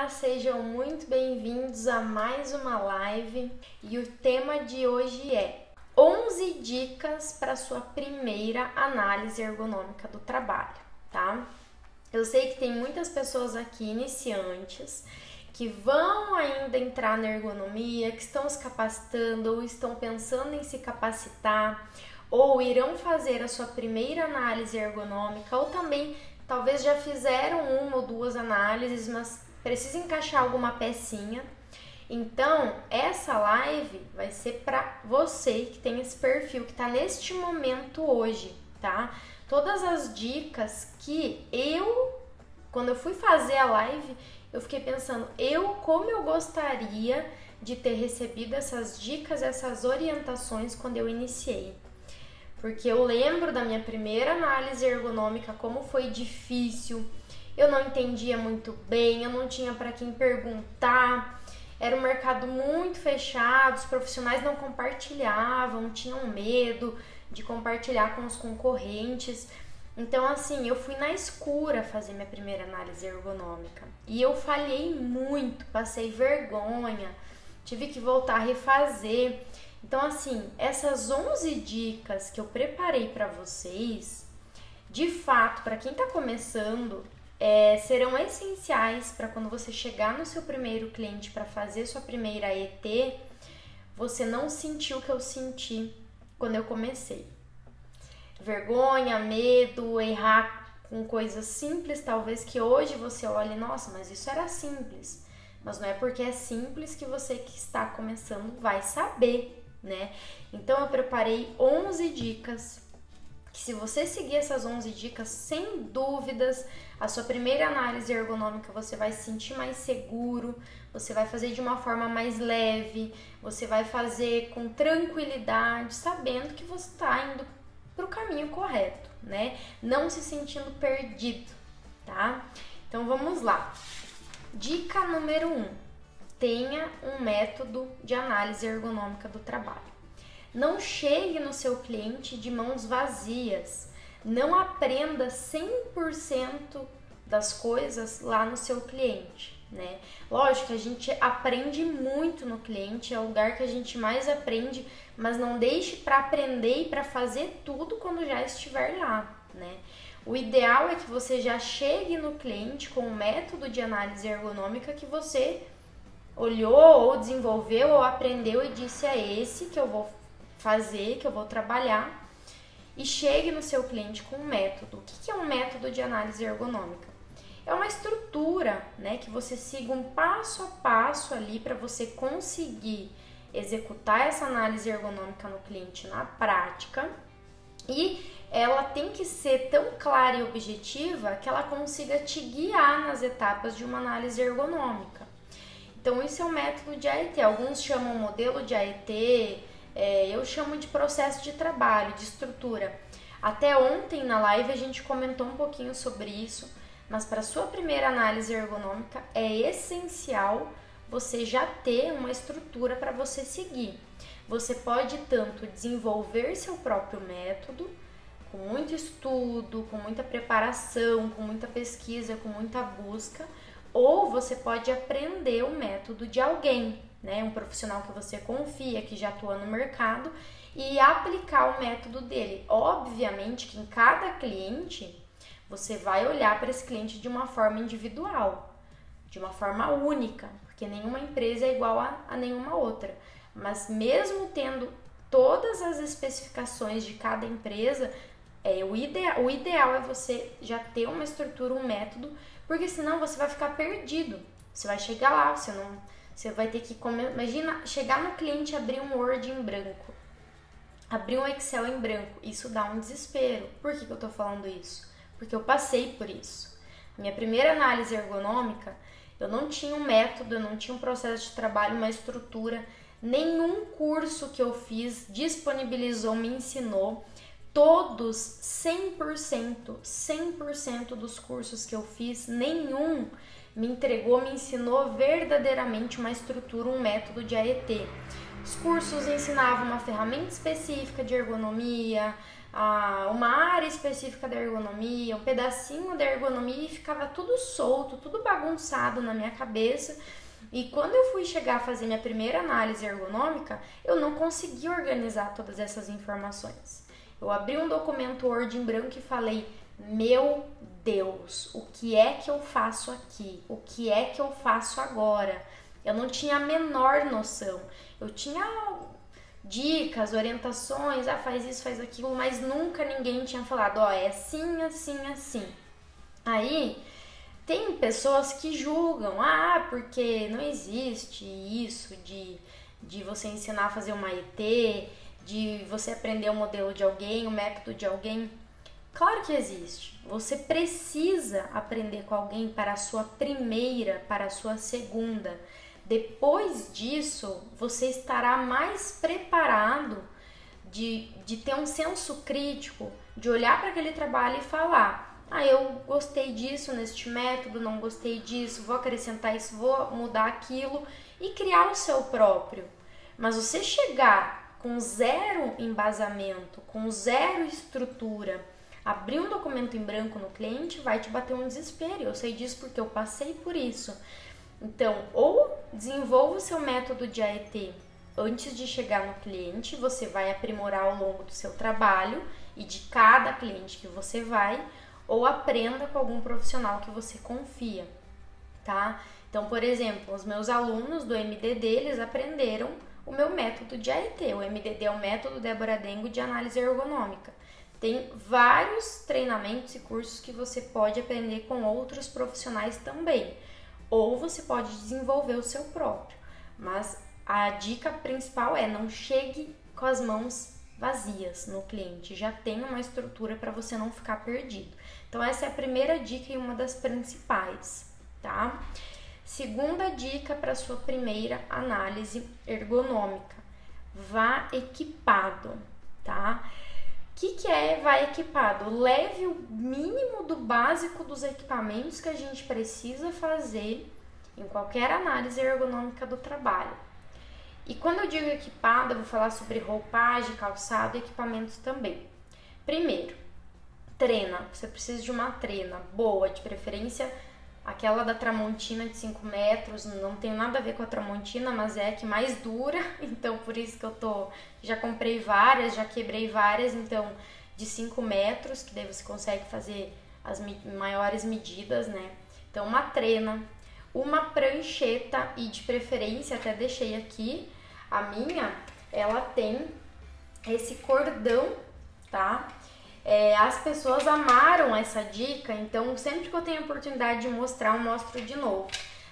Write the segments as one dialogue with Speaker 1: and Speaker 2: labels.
Speaker 1: Olá, sejam muito bem-vindos a mais uma live e o tema de hoje é 11 dicas para sua primeira análise ergonômica do trabalho, tá? Eu sei que tem muitas pessoas aqui iniciantes que vão ainda entrar na ergonomia, que estão se capacitando ou estão pensando em se capacitar ou irão fazer a sua primeira análise ergonômica ou também talvez já fizeram uma ou duas análises, mas precisa encaixar alguma pecinha. Então, essa live vai ser para você que tem esse perfil, que está neste momento hoje, tá? Todas as dicas que quando eu fui fazer a live, eu fiquei pensando, como eu gostaria de ter recebido essas dicas, essas orientações quando eu iniciei. Porque eu lembro da minha primeira análise ergonômica, como foi difícil, eu não entendia muito bem, eu não tinha para quem perguntar, era um mercado muito fechado, os profissionais não compartilhavam, tinham medo de compartilhar com os concorrentes. Então, assim, eu fui na escura fazer minha primeira análise ergonômica e eu falhei muito, passei vergonha, tive que voltar a refazer. Então, assim, essas 11 dicas que eu preparei para vocês, de fato, para quem está começando, serão essenciais para quando você chegar no seu primeiro cliente para fazer sua primeira ET, você não sentir o que eu senti quando eu comecei. Vergonha, medo, errar com coisas simples, talvez que hoje você olhe, nossa, mas isso era simples. Mas não é porque é simples que você que está começando vai saber, né? Então eu preparei 11 dicas, que se você seguir essas 11 dicas, sem dúvidas, a sua primeira análise ergonômica você vai se sentir mais seguro, você vai fazer de uma forma mais leve, você vai fazer com tranquilidade, sabendo que você está indo para o caminho correto, né? Não se sentindo perdido, tá? Então vamos lá. Dica número 1. Tenha um método de análise ergonômica do trabalho. Não chegue no seu cliente de mãos vazias. Não aprenda 100% das coisas lá no seu cliente, né? Lógico que a gente aprende muito no cliente, é o lugar que a gente mais aprende, mas não deixe para aprender e para fazer tudo quando já estiver lá, né? O ideal é que você já chegue no cliente com um método de análise ergonômica que você olhou ou desenvolveu ou aprendeu e disse, é esse que eu vou fazer, que eu vou trabalhar, e chegue no seu cliente com um método. O que é um método de análise ergonômica? É uma estrutura, né, que você siga um passo a passo ali para você conseguir executar essa análise ergonômica no cliente na prática, e ela tem que ser tão clara e objetiva que ela consiga te guiar nas etapas de uma análise ergonômica. Então, isso é um método de AET. Alguns chamam modelo de AET, eu chamo de processo de trabalho, de estrutura. Até ontem na live a gente comentou um pouquinho sobre isso, mas para a sua primeira análise ergonômica é essencial você já ter uma estrutura para você seguir. Você pode tanto desenvolver seu próprio método, com muito estudo, com muita preparação, com muita pesquisa, com muita busca, ou você pode aprender o método de alguém, né? Um profissional que você confia, que já atua no mercado, e aplicar o método dele. Obviamente que em cada cliente você vai olhar para esse cliente de uma forma individual, de uma forma única, porque nenhuma empresa é igual a nenhuma outra. Mas mesmo tendo todas as especificações de cada empresa, o ideal é você já ter uma estrutura, um método, porque senão você vai ficar perdido. Você vai chegar lá, você vai ter que imagina chegar no cliente e abrir um Word em branco, abrir um Excel em branco. Isso dá um desespero. Por que eu tô falando isso? Porque eu passei por isso. Minha primeira análise ergonômica, eu não tinha um método, eu não tinha um processo de trabalho, uma estrutura. Nenhum curso que eu fiz disponibilizou, me ensinou. Todos, 100% dos cursos que eu fiz, nenhum me entregou, me ensinou verdadeiramente uma estrutura, um método de AET. Os cursos ensinavam uma ferramenta específica de ergonomia, uma área específica da ergonomia, um pedacinho da ergonomia, e ficava tudo solto, tudo bagunçado na minha cabeça. E quando eu fui chegar a fazer minha primeira análise ergonômica, eu não consegui organizar todas essas informações. Eu abri um documento Word em branco e falei: meu Deus, o que é que eu faço aqui? O que é que eu faço agora? Eu não tinha a menor noção. Eu tinha dicas, orientações, faz isso, faz aquilo, mas nunca ninguém tinha falado, é assim, assim, assim. Aí tem pessoas que julgam, porque não existe isso de você ensinar a fazer uma ET, de você aprender o modelo de alguém, o método de alguém. Claro que existe. Você precisa aprender com alguém para a sua primeira, para a sua segunda. Depois disso, você estará mais preparado de ter um senso crítico, de olhar para aquele trabalho e falar: eu gostei disso neste método, não gostei disso, vou acrescentar isso, vou mudar aquilo, e criar o seu próprio. Mas você chegar com zero embasamento, com zero estrutura, abrir um documento em branco no cliente, vai te bater um desespero. Eu sei disso porque eu passei por isso. Então, ou desenvolva o seu método de AET antes de chegar no cliente, você vai aprimorar ao longo do seu trabalho e de cada cliente que você vai, ou aprenda com algum profissional que você confia, tá? Então, por exemplo, os meus alunos do MDD, eles aprenderam o meu método de AET. O MDD é o método Débora Dengo de análise ergonômica. Tem vários treinamentos e cursos que você pode aprender com outros profissionais também. Ou você pode desenvolver o seu próprio. Mas a dica principal é: não chegue com as mãos vazias no cliente. Já tem uma estrutura para você não ficar perdido. Então essa é a primeira dica e uma das principais, tá? Segunda dica para sua primeira análise ergonômica: vá equipado, tá? O que é vá equipado? Leve o mínimo do básico dos equipamentos que a gente precisa fazer em qualquer análise ergonômica do trabalho. E quando eu digo equipado, eu vou falar sobre roupagem, calçado e equipamentos também. Primeiro, trena. Você precisa de uma trena boa, de preferência aquela da Tramontina de 5 metros. Não tem nada a ver com a Tramontina, mas é a que mais dura, então por isso que já comprei várias, já quebrei várias, então de 5 metros, que daí você consegue fazer as maiores medidas, né? Então uma trena, uma prancheta e de preferência, até deixei aqui, a minha, ela tem esse cordão, tá? As pessoas amaram essa dica, então sempre que eu tenho a oportunidade de mostrar, eu mostro de novo.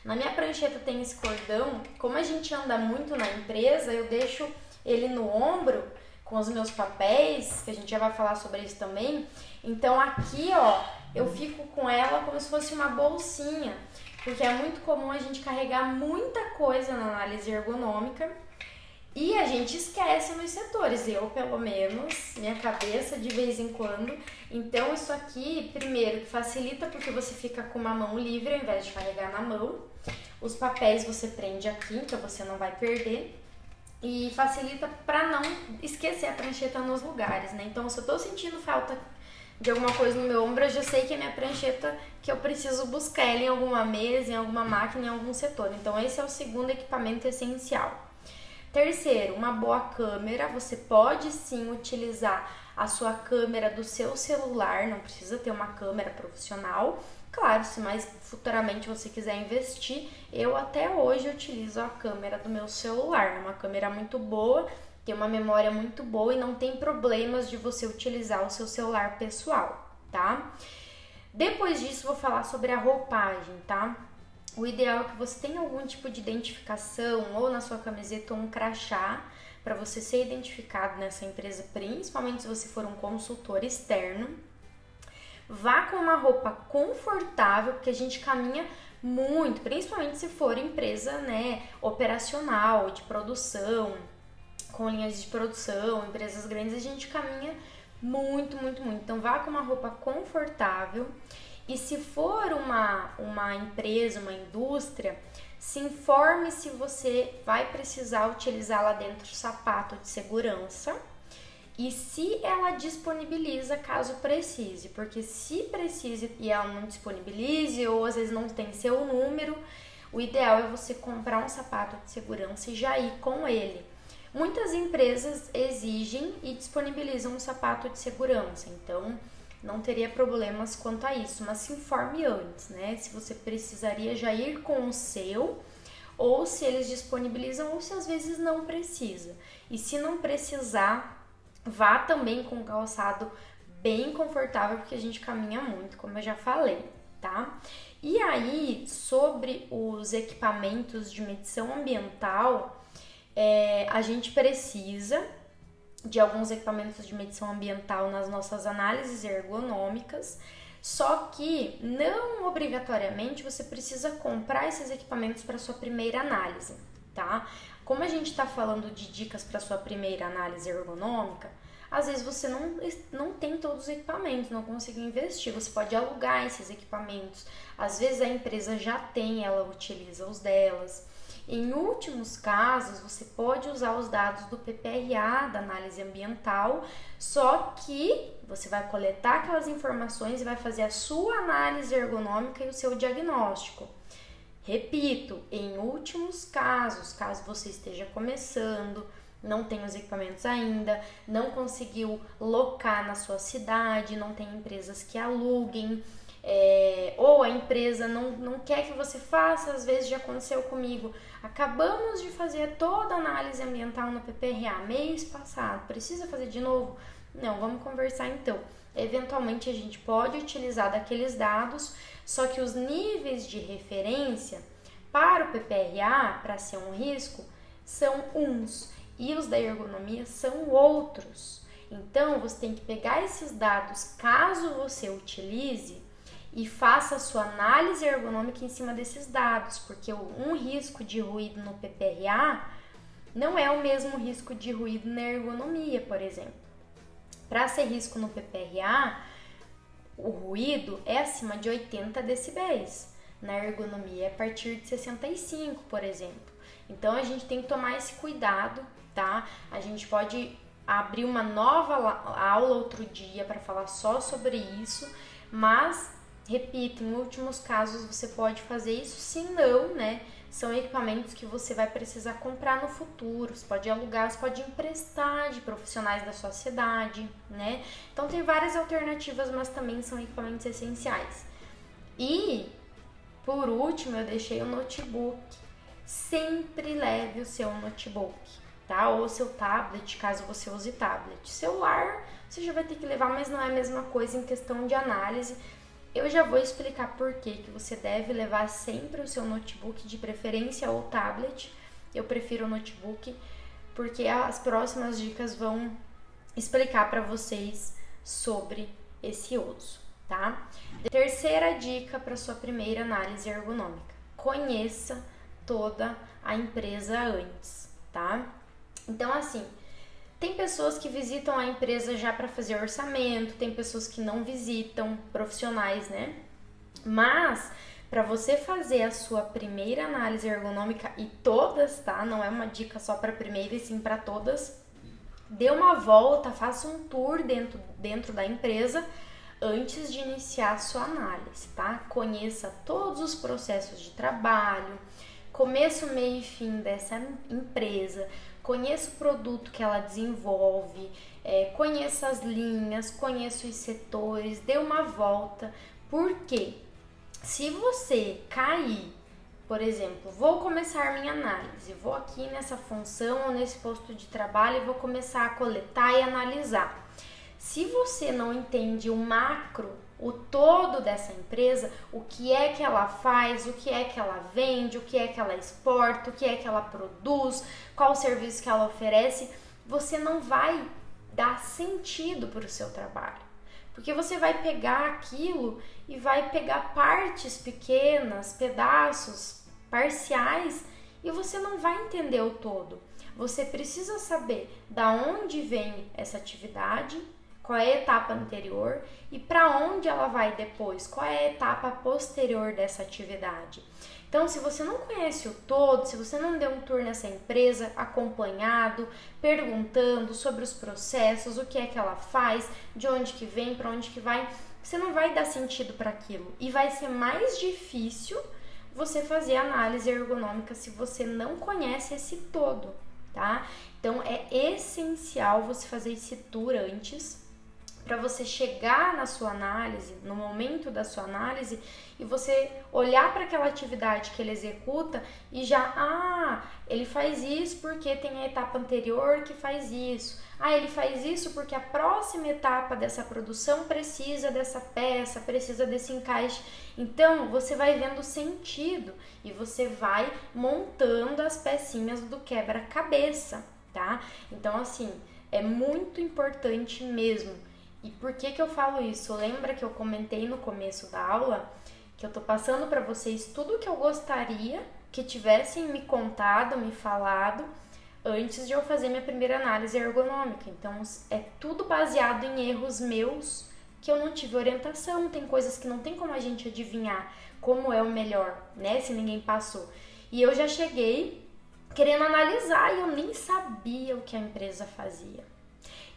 Speaker 1: Na minha prancheta tem esse cordão. Como a gente anda muito na empresa, eu deixo ele no ombro com os meus papéis, que a gente já vai falar sobre isso também. Então aqui, eu fico com ela como se fosse uma bolsinha, porque é muito comum a gente carregar muita coisa na análise ergonômica e a gente esquece nos setores. Eu, pelo menos, minha cabeça de vez em quando. Então isso aqui, primeiro, que facilita porque você fica com uma mão livre ao invés de carregar na mão. Os papéis você prende aqui, então você não vai perder. E facilita para não esquecer a prancheta nos lugares, né? Então, se eu tô sentindo falta de alguma coisa no meu ombro, eu já sei que é minha prancheta, que eu preciso buscar ela em alguma mesa, em alguma máquina, em algum setor. Então, esse é o segundo equipamento essencial. Terceiro, uma boa câmera. Você pode sim utilizar a sua câmera do seu celular, não precisa ter uma câmera profissional. Claro, se mais futuramente você quiser investir, eu até hoje utilizo a câmera do meu celular. É uma câmera muito boa, tem uma memória muito boa e não tem problemas de você utilizar o seu celular pessoal, tá? Depois disso, vou falar sobre a roupagem, tá? O ideal é que você tenha algum tipo de identificação, ou na sua camiseta ou um crachá, para você ser identificado nessa empresa, principalmente se você for um consultor externo. Vá com uma roupa confortável, porque a gente caminha muito, principalmente se for empresa, né, operacional, de produção, com linhas de produção, empresas grandes, a gente caminha muito, muito, muito. Então vá com uma roupa confortável. E se for uma empresa, uma indústria, se informe se você vai precisar utilizar lá dentro sapato de segurança e se ela disponibiliza caso precise, porque se precise e ela não disponibilize ou às vezes não tem seu número, o ideal é você comprar um sapato de segurança e já ir com ele. Muitas empresas exigem e disponibilizam um sapato de segurança, então não teria problemas quanto a isso, mas se informe antes, né? Se você precisaria já ir com o seu, ou se eles disponibilizam, ou se às vezes não precisa. E se não precisar, vá também com um calçado bem confortável, porque a gente caminha muito, como eu já falei, tá? E aí, sobre os equipamentos de medição ambiental, a gente precisa de alguns equipamentos de medição ambiental nas nossas análises ergonômicas, só que não obrigatoriamente você precisa comprar esses equipamentos para sua primeira análise, tá? Como a gente está falando de dicas para sua primeira análise ergonômica, às vezes você não tem todos os equipamentos, não conseguiu investir, você pode alugar esses equipamentos. Às vezes a empresa já tem, ela utiliza os delas. Em últimos casos, você pode usar os dados do PPRA, da análise ambiental, só que você vai coletar aquelas informações e vai fazer a sua análise ergonômica e o seu diagnóstico. Repito, em últimos casos, caso você esteja começando, não tem os equipamentos ainda, não conseguiu locar na sua cidade, não tem empresas que aluguem, ou a empresa não quer que você faça, às vezes já aconteceu comigo. Acabamos de fazer toda a análise ambiental no PPRA mês passado, precisa fazer de novo? Não, vamos conversar então. Eventualmente a gente pode utilizar daqueles dados, só que os níveis de referência para o PPRA, para ser um risco, são uns e os da ergonomia são outros. Então você tem que pegar esses dados, caso você utilize, e faça a sua análise ergonômica em cima desses dados, porque um risco de ruído no PPRA não é o mesmo risco de ruído na ergonomia, por exemplo. Para ser risco no PPRA, o ruído é acima de 80 decibéis. Na ergonomia é a partir de 65, por exemplo. Então a gente tem que tomar esse cuidado, tá? A gente pode abrir uma nova aula outro dia para falar só sobre isso, mas repito, em últimos casos você pode fazer isso, se não, né? São equipamentos que você vai precisar comprar no futuro, você pode alugar, você pode emprestar de profissionais da sua cidade, né? Então tem várias alternativas, mas também são equipamentos essenciais. E, por último, eu deixei o notebook. Sempre leve o seu notebook, tá? Ou o seu tablet, caso você use tablet. Celular, você já vai ter que levar, mas não é a mesma coisa em questão de análise. Eu já vou explicar por que você deve levar sempre o seu notebook, de preferência ou tablet. Eu prefiro o notebook, porque as próximas dicas vão explicar para vocês sobre esse uso, tá? Terceira dica para sua primeira análise ergonômica: conheça toda a empresa antes, tá? Então, assim, tem pessoas que visitam a empresa já para fazer orçamento, tem pessoas que não visitam, profissionais, né? Mas, para você fazer a sua primeira análise ergonômica, e todas, tá? Não é uma dica só para a primeira e sim para todas, dê uma volta, faça um tour dentro da empresa antes de iniciar a sua análise, tá? Conheça todos os processos de trabalho, começo, meio e fim dessa empresa, conheça o produto que ela desenvolve, conheça as linhas, conheça os setores, dê uma volta, porque se você cair, por exemplo, vou começar minha análise, vou aqui nessa função ou nesse posto de trabalho e vou começar a coletar e analisar. Se você não entende o macro, o todo dessa empresa, o que é que ela faz, o que é que ela vende, o que é que ela exporta, o que é que ela produz, qual o serviço que ela oferece, você não vai dar sentido para o seu trabalho. Porque você vai pegar aquilo e vai pegar partes pequenas, pedaços parciais, e você não vai entender o todo. Você precisa saber da onde vem essa atividade, qual é a etapa anterior e para onde ela vai depois, qual é a etapa posterior dessa atividade. Então, se você não conhece o todo, se você não deu um tour nessa empresa, acompanhado, perguntando sobre os processos, o que é que ela faz, de onde que vem, para onde que vai, você não vai dar sentido para aquilo. E vai ser mais difícil você fazer análise ergonômica se você não conhece esse todo, tá? Então, é essencial você fazer esse tour antes, para você chegar na sua análise, no momento da sua análise, e você olhar para aquela atividade que ele executa e já, ele faz isso porque tem a etapa anterior que faz isso. Ele faz isso porque a próxima etapa dessa produção precisa dessa peça, precisa desse encaixe. Então, você vai vendo sentido e você vai montando as pecinhas do quebra-cabeça, tá? Então, assim, é muito importante mesmo. E por que que eu falo isso? Lembra que eu comentei no começo da aula que eu tô passando para vocês tudo que eu gostaria que tivessem me contado, me falado antes de eu fazer minha primeira análise ergonômica. Então, é tudo baseado em erros meus que eu não tive orientação. Tem coisas que não tem como a gente adivinhar como é o melhor, né? Se ninguém passou. E eu já cheguei querendo analisar e eu nem sabia o que a empresa fazia.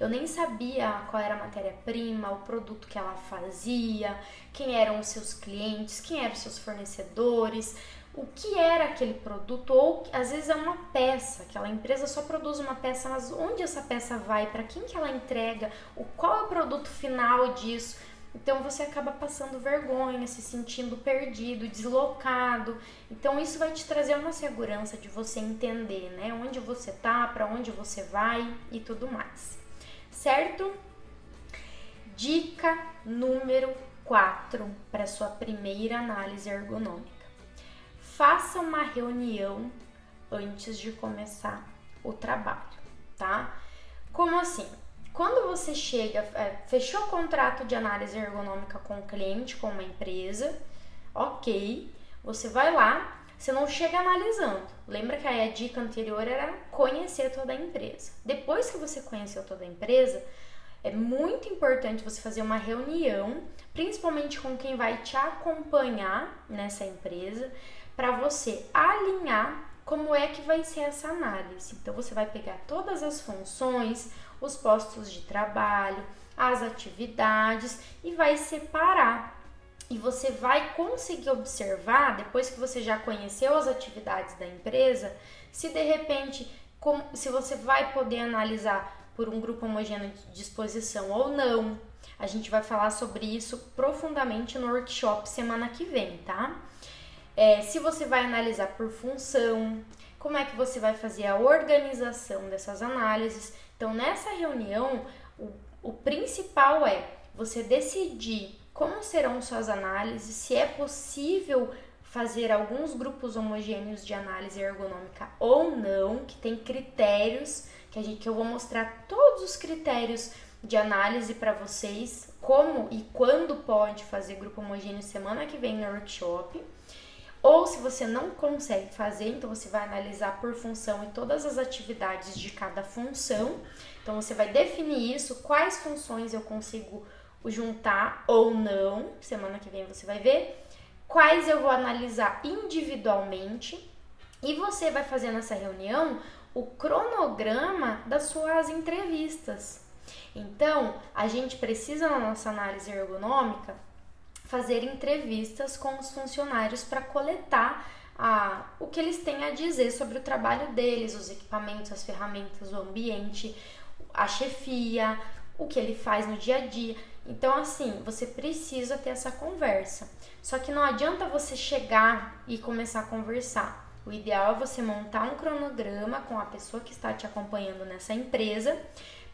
Speaker 1: Eu nem sabia qual era a matéria-prima, o produto que ela fazia, quem eram os seus clientes, quem eram os seus fornecedores, o que era aquele produto, ou às vezes é uma peça, aquela empresa só produz uma peça, mas onde essa peça vai, para quem que ela entrega, qual é o produto final disso. Então você acaba passando vergonha, se sentindo perdido, deslocado. Então isso vai te trazer uma segurança de você entender, né, onde você tá, para onde você vai e tudo mais. Certo? Dica número 4 para sua primeira análise ergonômica. Faça uma reunião antes de começar o trabalho, tá? Como assim? Quando você chega, fechou o contrato de análise ergonômica com o cliente, com uma empresa, ok, você vai lá, você não chega analisando. Lembra que a dica anterior era conhecer toda a empresa. Depois que você conheceu toda a empresa, é muito importante você fazer uma reunião, principalmente com quem vai te acompanhar nessa empresa, para você alinhar como é que vai ser essa análise. Então, você vai pegar todas as funções, os postos de trabalho, as atividades e vai separar. E você vai conseguir observar, depois que você já conheceu as atividades da empresa, se de repente, se você vai poder analisar por um grupo homogêneo de disposição ou não. A gente vai falar sobre isso profundamente no workshop semana que vem, tá? Se você vai analisar por função, como é que você vai fazer a organização dessas análises. Então, nessa reunião, o principal é você decidir como serão suas análises, se é possível fazer alguns grupos homogêneos de análise ergonômica ou não, que tem critérios, que eu vou mostrar todos os critérios de análise para vocês, como e quando pode fazer grupo homogêneo semana que vem no workshop. Ou se você não consegue fazer, então você vai analisar por função e todas as atividades de cada função. Então você vai definir isso, quais funções eu consigo juntar ou não, semana que vem você vai ver, quais eu vou analisar individualmente, e você vai fazer nessa reunião o cronograma das suas entrevistas. Então, a gente precisa, na nossa análise ergonômica, fazer entrevistas com os funcionários para coletar o que eles têm a dizer sobre o trabalho deles, os equipamentos, as ferramentas, o ambiente, a chefia, o que ele faz no dia a dia. Então, assim, você precisa ter essa conversa. Só que não adianta você chegar e começar a conversar. O ideal é você montar um cronograma com a pessoa que está te acompanhando nessa empresa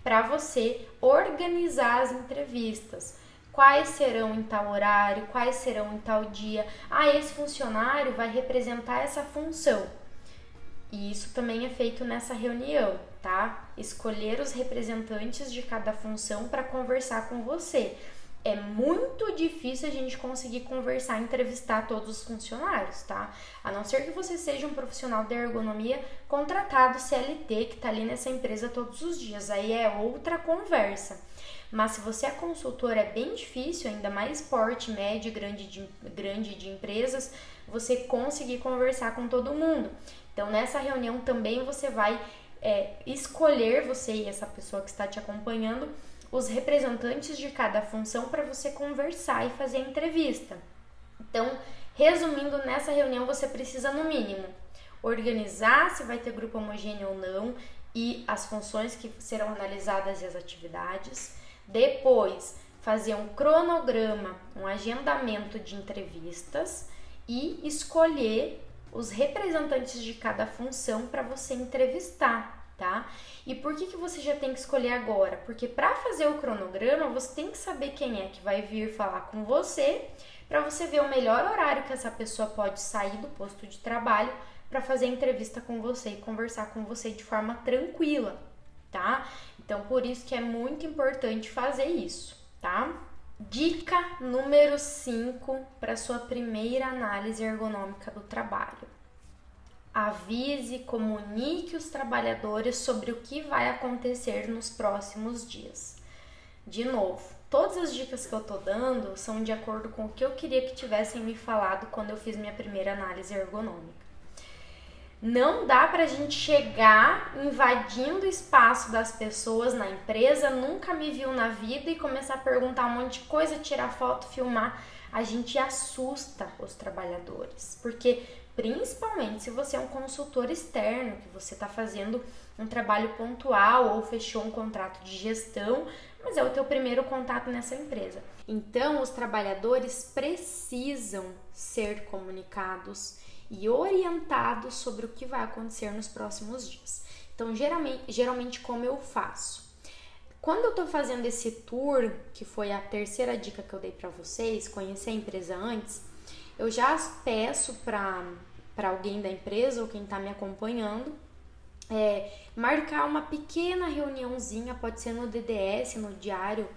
Speaker 1: para você organizar as entrevistas. Quais serão em tal horário, quais serão em tal dia. Esse funcionário vai representar essa função. E isso também é feito nessa reunião, tá? Escolher os representantes de cada função para conversar com você. é muito difícil a gente conseguir conversar e entrevistar todos os funcionários, tá? A não ser que você seja um profissional de ergonomia contratado CLT, que tá ali nessa empresa todos os dias, aí é outra conversa. Mas se você é consultor, é bem difícil, ainda mais porte médio e grande de empresas, você conseguir conversar com todo mundo. Então, nessa reunião também você vai escolher, você e essa pessoa que está te acompanhando, os representantes de cada função para você conversar e fazer a entrevista. Então, resumindo, nessa reunião você precisa, no mínimo, organizar se vai ter grupo homogêneo ou não e as funções que serão analisadas e as atividades. Depois, fazer um cronograma, um agendamento de entrevistas e escolher os representantes de cada função para você entrevistar, tá? E por que você já tem que escolher agora? Porque para fazer o cronograma, você tem que saber quem é que vai vir falar com você, para você ver o melhor horário que essa pessoa pode sair do posto de trabalho para fazer a entrevista com você e conversar com você de forma tranquila, tá? Então, por isso que é muito importante fazer isso, tá? Dica número 5 para sua primeira análise ergonômica do trabalho. Avise, comunique os trabalhadores sobre o que vai acontecer nos próximos dias. De novo, todas as dicas que eu tô dando são de acordo com o que eu queria que tivessem me falado quando eu fiz minha primeira análise ergonômica. Não dá pra gente chegar invadindo o espaço das pessoas na empresa, nunca me viu na vida e começar a perguntar um monte de coisa, tirar foto, filmar. A gente assusta os trabalhadores, porque principalmente se você é um consultor externo, que você está fazendo um trabalho pontual ou fechou um contrato de gestão, mas é o teu primeiro contato nessa empresa. Então, os trabalhadores precisam ser comunicados e orientados sobre o que vai acontecer nos próximos dias. Então, geralmente como eu faço? Quando eu tô fazendo esse tour, que foi a terceira dica que eu dei para vocês, conhecer a empresa antes, eu já peço para alguém da empresa ou quem tá me acompanhando, marcar uma pequena reuniãozinha, pode ser no DDS, no diário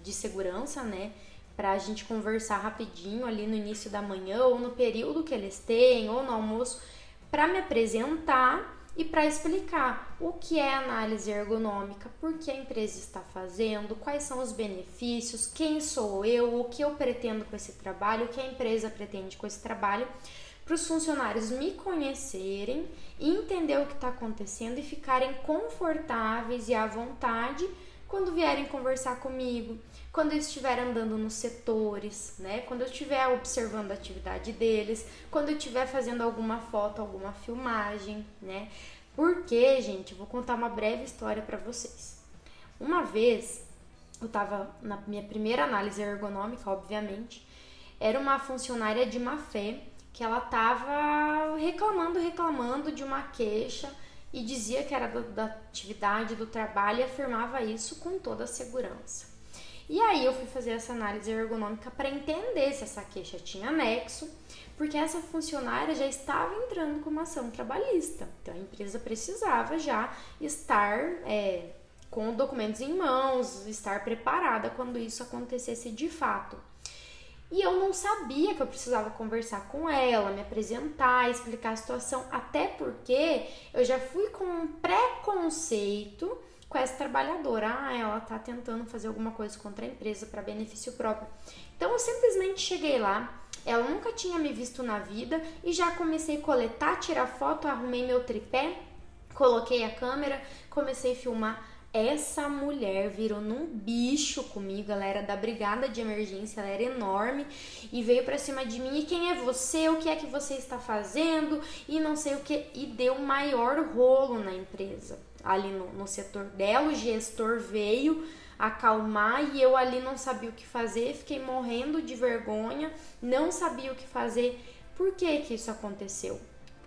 Speaker 1: de segurança, né? Pra gente conversar rapidinho ali no início da manhã ou no período que eles têm ou no almoço, para me apresentar e para explicar o que é análise ergonômica, por que a empresa está fazendo, quais são os benefícios, quem sou eu, o que eu pretendo com esse trabalho, o que a empresa pretende com esse trabalho, para os funcionários me conhecerem, entender o que está acontecendo e ficarem confortáveis e à vontade quando vierem conversar comigo, quando eu estiver andando nos setores, né? Quando eu estiver observando a atividade deles, quando eu estiver fazendo alguma foto, alguma filmagem, né? Porque, gente, eu vou contar uma breve história para vocês. Uma vez, eu estava na minha primeira análise ergonômica, obviamente, era uma funcionária de má fé que ela estava reclamando de uma queixa e dizia que era da atividade, do trabalho e afirmava isso com toda a segurança. E aí eu fui fazer essa análise ergonômica para entender se essa queixa tinha anexo, porque essa funcionária já estava entrando com uma ação trabalhista. Então a empresa precisava já estar com documentos em mãos, estar preparada quando isso acontecesse de fato. E eu não sabia que eu precisava conversar com ela, me apresentar, explicar a situação, até porque eu já fui com um preconceito com essa trabalhadora. Ela tá tentando fazer alguma coisa contra a empresa para benefício próprio. Então eu simplesmente cheguei lá, ela nunca tinha me visto na vida e já comecei a coletar, tirar foto, arrumei meu tripé, coloquei a câmera, comecei a filmar. Essa mulher virou num bicho comigo, ela era da brigada de emergência, ela era enorme e veio pra cima de mim. E quem é você? O que é que você está fazendo? E não sei o que. E deu maior rolo na empresa. Ali no setor dela, o gestor veio acalmar e eu ali não sabia o que fazer, fiquei morrendo de vergonha, não sabia o que fazer. Por que que isso aconteceu?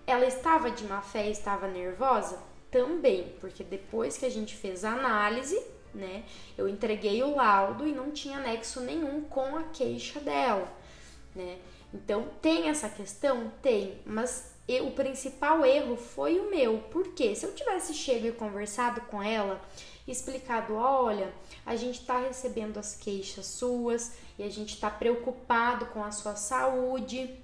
Speaker 1: Ela estava de má fé, estava nervosa? Também, porque depois que a gente fez a análise, né, eu entreguei o laudo e não tinha nexo nenhum com a queixa dela, né? Então, tem essa questão? Tem, mas o principal erro foi o meu. Por quê? Se eu tivesse chego e conversado com ela, explicado, olha, a gente está recebendo as queixas suas e a gente está preocupado com a sua saúde,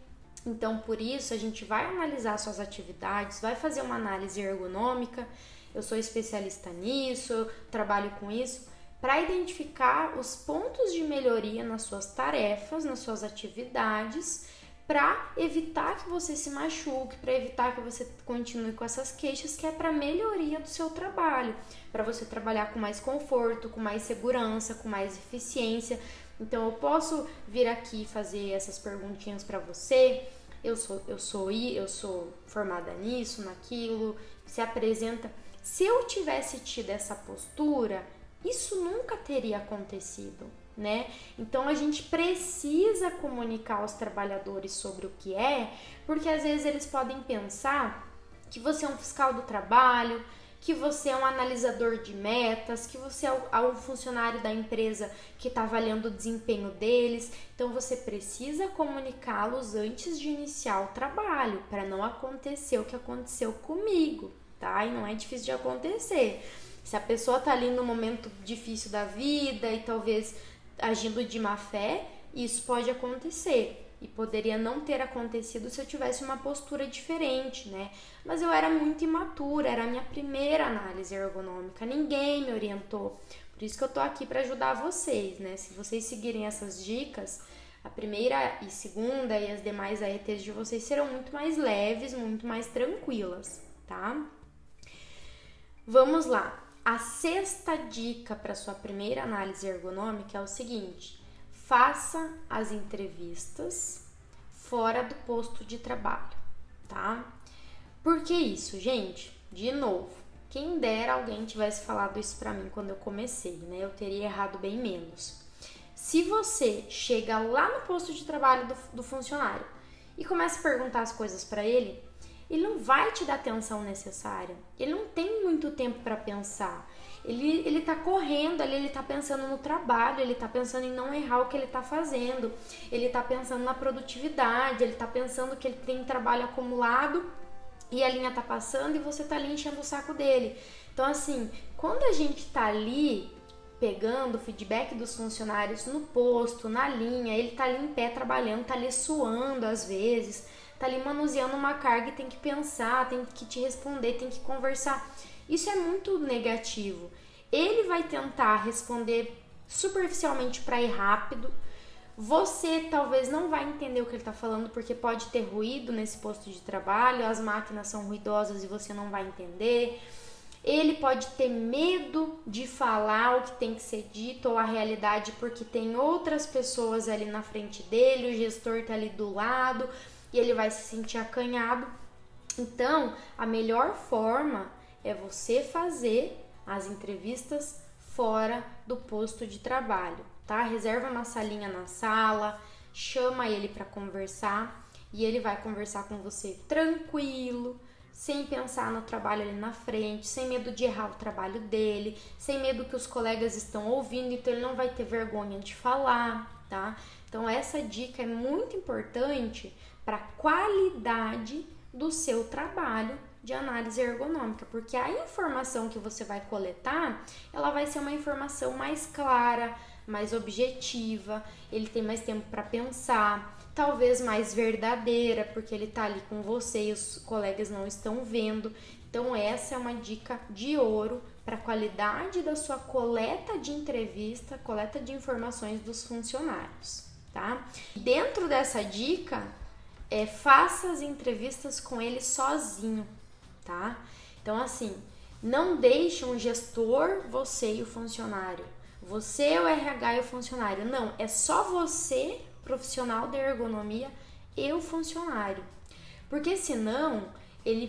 Speaker 1: então por isso a gente vai analisar suas atividades, vai fazer uma análise ergonômica, eu sou especialista nisso, eu trabalho com isso, para identificar os pontos de melhoria nas suas tarefas, nas suas atividades, para evitar que você se machuque, para evitar que você continue com essas queixas, que é para melhoria do seu trabalho, para você trabalhar com mais conforto, com mais segurança, com mais eficiência. Então eu posso vir aqui fazer essas perguntinhas para você. Eu sou formada nisso, naquilo, se apresenta. Se eu tivesse tido essa postura, isso nunca teria acontecido, né? Então a gente precisa comunicar aos trabalhadores sobre o que é, porque às vezes eles podem pensar que você é um fiscal do trabalho, que você é um analisador de metas, que você é um funcionário da empresa que está avaliando o desempenho deles. Então você precisa comunicá-los antes de iniciar o trabalho, para não acontecer o que aconteceu comigo, tá? E não é difícil de acontecer. Se a pessoa tá ali no momento difícil da vida e talvez agindo de má fé, isso pode acontecer. E poderia não ter acontecido se eu tivesse uma postura diferente, né? Mas eu era muito imatura, era a minha primeira análise ergonômica, ninguém me orientou. Por isso que eu tô aqui para ajudar vocês, né? Se vocês seguirem essas dicas, a primeira e segunda e as demais AETs de vocês serão muito mais leves, muito mais tranquilas, tá? Vamos lá. A sexta dica para sua primeira análise ergonômica é o seguinte: faça as entrevistas fora do posto de trabalho, tá? Por que isso, gente? De novo, quem dera alguém tivesse falado isso pra mim quando eu comecei, né? Eu teria errado bem menos. Se você chega lá no posto de trabalho do funcionário e começa a perguntar as coisas pra ele, ele não vai te dar a atenção necessária. Ele não tem muito tempo para pensar. Ele tá correndo ali, ele tá pensando no trabalho, ele tá pensando em não errar o que ele tá fazendo, ele tá pensando na produtividade, ele tá pensando que ele tem trabalho acumulado e a linha tá passando e você tá ali enchendo o saco dele. Então, assim, quando a gente tá ali pegando o feedback dos funcionários no posto, na linha, ele tá ali em pé trabalhando, tá ali suando às vezes, tá ali manuseando uma carga e tem que pensar, tem que te responder, tem que conversar. Isso é muito negativo. Ele vai tentar responder superficialmente para ir rápido. Você talvez não vai entender o que ele tá falando porque pode ter ruído nesse posto de trabalho, as máquinas são ruidosas e você não vai entender. Ele pode ter medo de falar o que tem que ser dito ou a realidade porque tem outras pessoas ali na frente dele, o gestor tá ali do lado e ele vai se sentir acanhado. Então, a melhor forma é você fazer as entrevistas fora do posto de trabalho, tá? Reserva uma salinha na sala, chama ele para conversar e ele vai conversar com você tranquilo, sem pensar no trabalho ali na frente, sem medo de errar o trabalho dele, sem medo que os colegas estão ouvindo, então ele não vai ter vergonha de falar, tá? Então essa dica é muito importante para a qualidade do seu trabalho de análise ergonômica, porque a informação que você vai coletar, ela vai ser uma informação mais clara, mais objetiva, ele tem mais tempo para pensar, talvez mais verdadeira, porque ele tá ali com você e os colegas não estão vendo. Então essa é uma dica de ouro para a qualidade da sua coleta de entrevista, coleta de informações dos funcionários, tá? Dentro dessa dica, faça as entrevistas com ele sozinho, tá? Então, assim, não deixe um gestor, você e o funcionário. Você, o RH e o funcionário. Não, é só você, profissional da ergonomia, e o funcionário. Porque senão, ele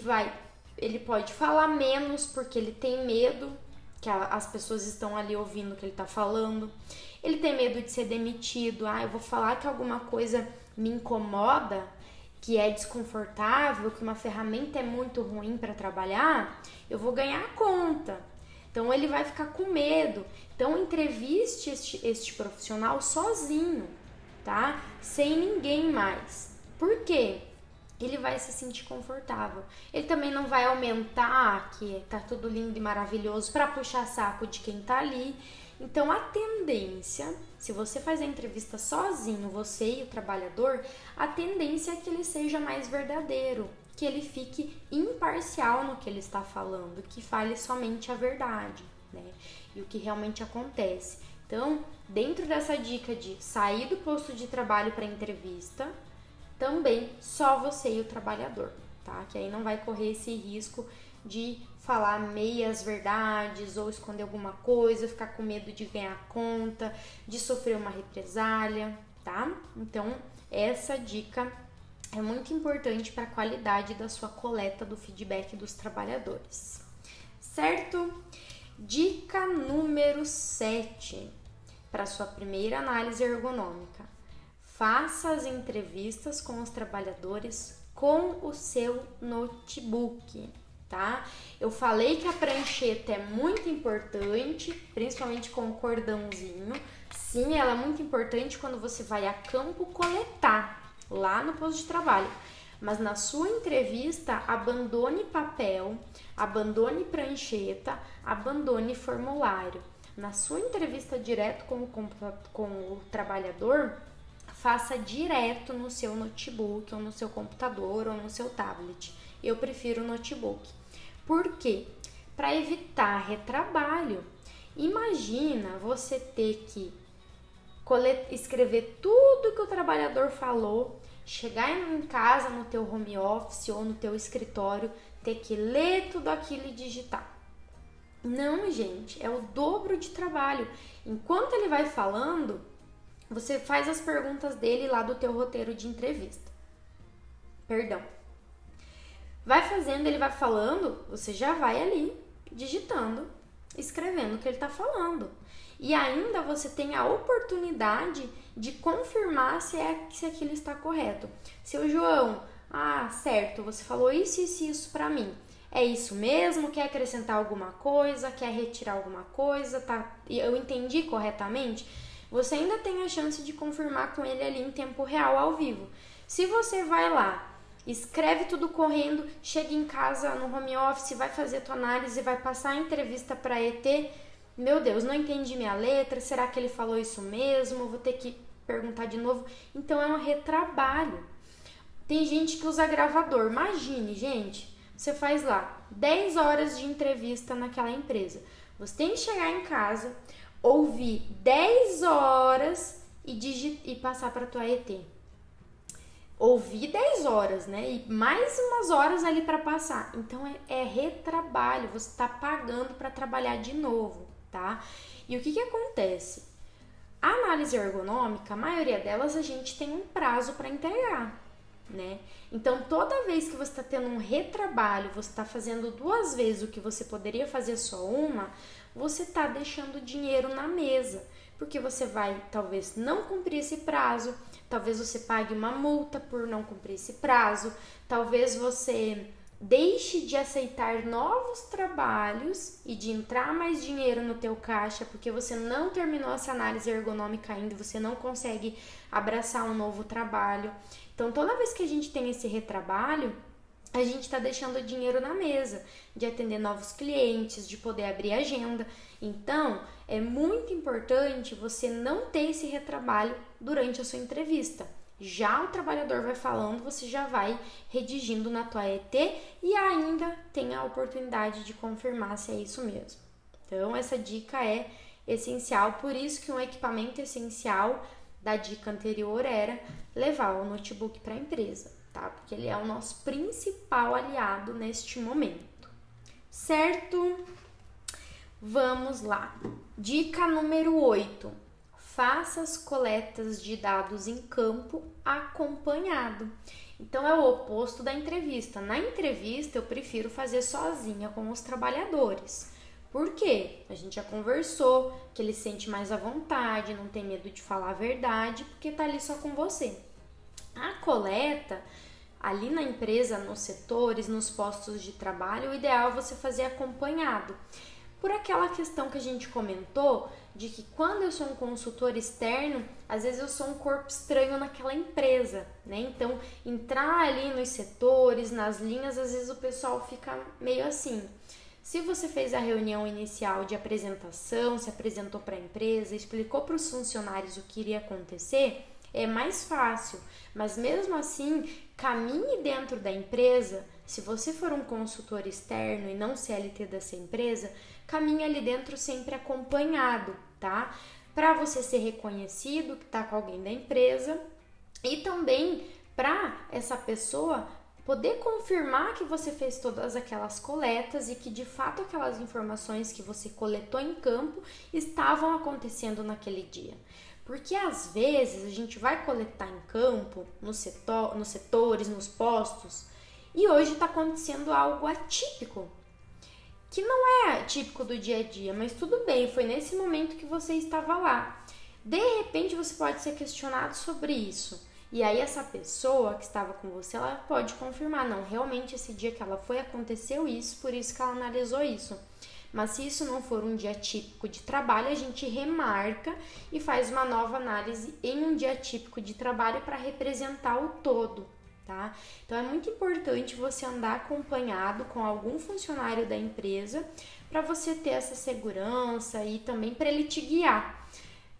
Speaker 1: pode falar menos porque ele tem medo que as pessoas estão ali ouvindo o que ele tá falando. Ele tem medo de ser demitido. Eu vou falar que alguma coisa me incomoda, que é desconfortável, que uma ferramenta é muito ruim para trabalhar, eu vou ganhar a conta. Então ele vai ficar com medo. Então entreviste este profissional sozinho, tá? Sem ninguém mais. Por quê? ele vai se sentir confortável. Ele também não vai aumentar que tá tudo lindo e maravilhoso para puxar saco de quem tá ali. Então a tendência, se você faz a entrevista sozinho, você e o trabalhador, a tendência é que ele seja mais verdadeiro, que ele fique imparcial no que ele está falando, que fale somente a verdade, né? E o que realmente acontece. Então, dentro dessa dica de sair do posto de trabalho para entrevista, também só você e o trabalhador, tá? Que aí não vai correr esse risco de falar meias verdades ou esconder alguma coisa, ficar com medo de ganhar conta, de sofrer uma represália, tá? Então, essa dica é muito importante para a qualidade da sua coleta do feedback dos trabalhadores, certo? Dica número 7 para sua primeira análise ergonômica. Faça as entrevistas com os trabalhadores com o seu notebook, tá? Eu falei que a prancheta é muito importante, principalmente com o cordãozinho. Sim, ela é muito importante quando você vai a campo coletar, lá no posto de trabalho. Mas na sua entrevista, abandone papel, abandone prancheta, abandone formulário. Na sua entrevista direto com o trabalhador, faça direto no seu notebook, ou no seu computador, ou no seu tablet. Eu prefiro o notebook. Por quê? Para evitar retrabalho. Imagina você ter que escrever tudo que o trabalhador falou, chegar em casa no teu home office ou no teu escritório, ter que ler tudo aquilo e digitar. Não, gente, é o dobro de trabalho. Enquanto ele vai falando, você faz as perguntas dele lá do teu roteiro de entrevista. Perdão. Vai fazendo, ele vai falando, você já vai ali digitando, escrevendo o que ele está falando. E ainda você tem a oportunidade de confirmar se aquilo está correto. Seu João, certo, você falou isso para mim. É isso mesmo? Quer acrescentar alguma coisa? Quer retirar alguma coisa? Tá? Eu entendi corretamente? Você ainda tem a chance de confirmar com ele ali em tempo real, ao vivo. Se você vai lá, escreve tudo correndo, chega em casa no home office, vai fazer tua análise, vai passar a entrevista para ET, meu Deus, não entendi minha letra, será que ele falou isso mesmo? Vou ter que perguntar de novo. Então é um retrabalho. Tem gente que usa gravador. Imagine, gente, você faz lá 10 horas de entrevista naquela empresa. Você tem que chegar em casa, ouvir 10 horas e passar para tua ET. Ouvir 10 horas, né? E mais umas horas ali para passar. Então é retrabalho, você está pagando para trabalhar de novo, tá? E o que acontece? A análise ergonômica, a maioria delas a gente tem um prazo para entregar, né? Então toda vez que você está tendo um retrabalho, você está fazendo 2 vezes o que você poderia fazer só uma, você está deixando dinheiro na mesa, porque você vai talvez não cumprir esse prazo, talvez você pague uma multa por não cumprir esse prazo, talvez você deixe de aceitar novos trabalhos e de entrar mais dinheiro no teu caixa, porque você não terminou essa análise ergonômica ainda, você não consegue abraçar um novo trabalho. Então, toda vez que a gente tem esse retrabalho, a gente está deixando dinheiro na mesa, de atender novos clientes, de poder abrir agenda. Então, é muito importante você não ter esse retrabalho durante a sua entrevista. Já o trabalhador vai falando, você já vai redigindo na tua ET e ainda tem a oportunidade de confirmar se é isso mesmo. Então, essa dica é essencial, por isso que um equipamento essencial da dica anterior era levar o notebook para a empresa, tá? Porque ele é o nosso principal aliado neste momento, certo? Vamos lá. Dica número 8. Faça as coletas de dados em campo acompanhado. Então, é o oposto da entrevista. Na entrevista, eu prefiro fazer sozinha com os trabalhadores. Por quê? A gente já conversou que ele sente mais à vontade, não tem medo de falar a verdade, porque tá ali só com você. A coleta, ali na empresa, nos setores, nos postos de trabalho, o ideal é você fazer acompanhado. por aquela questão que a gente comentou de que quando eu sou um consultor externo, às vezes eu sou um corpo estranho naquela empresa, né? Então, entrar ali nos setores, nas linhas, às vezes o pessoal fica meio assim. Se você fez a reunião inicial de apresentação, se apresentou para a empresa, explicou para os funcionários o que iria acontecer, é mais fácil. Mas mesmo assim, caminhe dentro da empresa. Se você for um consultor externo e não CLT dessa empresa, caminhe ali dentro sempre acompanhado, tá? Para você ser reconhecido que está com alguém da empresa e também para essa pessoa poder confirmar que você fez todas aquelas coletas e que de fato aquelas informações que você coletou em campo estavam acontecendo naquele dia. Porque às vezes a gente vai coletar em campo, nos setores, nos postos, e hoje está acontecendo algo atípico, que não é típico do dia a dia, mas tudo bem, foi nesse momento que você estava lá. De repente você pode ser questionado sobre isso. E aí essa pessoa que estava com você, ela pode confirmar, não, realmente esse dia que ela foi aconteceu isso, por isso que ela analisou isso. Mas se isso não for um dia típico de trabalho, a gente remarca e faz uma nova análise em um dia típico de trabalho para representar o todo, tá? Então é muito importante você andar acompanhado com algum funcionário da empresa para você ter essa segurança e também para ele te guiar.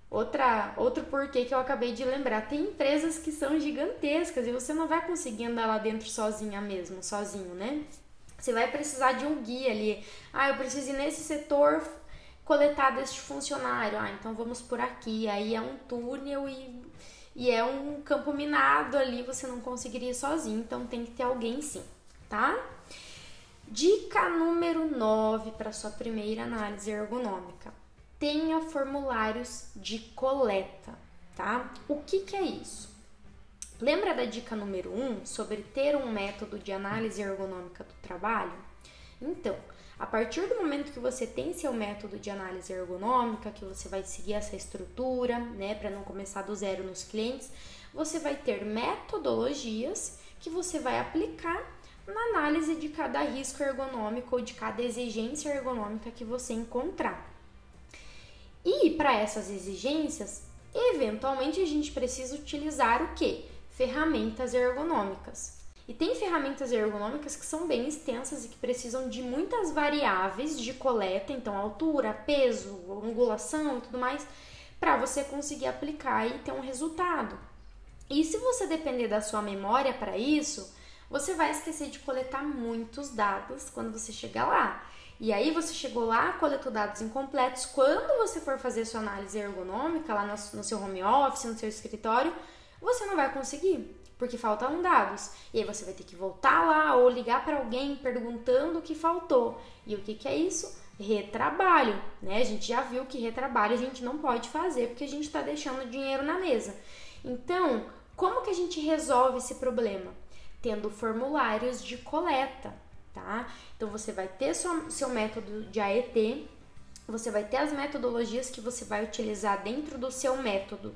Speaker 1: Outro porquê que eu acabei de lembrar, tem empresas que são gigantescas e você não vai conseguir andar lá dentro sozinho, né? Você vai precisar de um guia ali. Eu preciso ir nesse setor coletar deste funcionário. Então vamos por aqui. Aí é um túnel e é um campo minado ali, você não conseguiria ir sozinho, então tem que ter alguém sim, tá? Dica número 9 para sua primeira análise ergonômica. Tenha formulários de coleta, tá? O que é isso? Lembra da dica número 1 sobre ter um método de análise ergonômica do trabalho? Então, a partir do momento que você tem seu método de análise ergonômica, que você vai seguir essa estrutura, né, para não começar do zero nos clientes, você vai ter metodologias que você vai aplicar na análise de cada risco ergonômico ou de cada exigência ergonômica que você encontrar. E para essas exigências, eventualmente a gente precisa utilizar o quê? Ferramentas ergonômicas. E tem ferramentas ergonômicas que são bem extensas e que precisam de muitas variáveis de coleta, então altura, peso, angulação e tudo mais, para você conseguir aplicar e ter um resultado. E se você depender da sua memória para isso, você vai esquecer de coletar muitos dados quando você chegar lá. E aí você chegou lá, coletou dados incompletos. Quando você for fazer sua análise ergonômica lá no seu home office, no seu escritório, você não vai conseguir, porque faltam dados. E aí você vai ter que voltar lá ou ligar para alguém perguntando o que faltou. E o que é isso? Retrabalho, né? A gente já viu que retrabalho a gente não pode fazer porque a gente está deixando dinheiro na mesa. Então, como que a gente resolve esse problema? Tendo formulários de coleta, tá? Então, você vai ter seu método de AET, você vai ter as metodologias que você vai utilizar dentro do seu método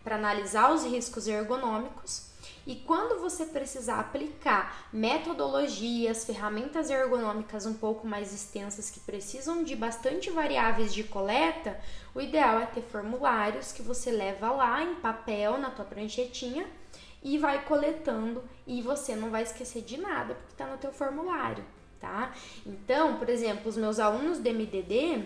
Speaker 1: para analisar os riscos ergonômicos. E quando você precisar aplicar metodologias, ferramentas ergonômicas um pouco mais extensas que precisam de bastante variáveis de coleta, o ideal é ter formulários que você leva lá em papel na tua pranchetinha e vai coletando e você não vai esquecer de nada porque está no teu formulário, tá? Então, por exemplo, os meus alunos do MDD,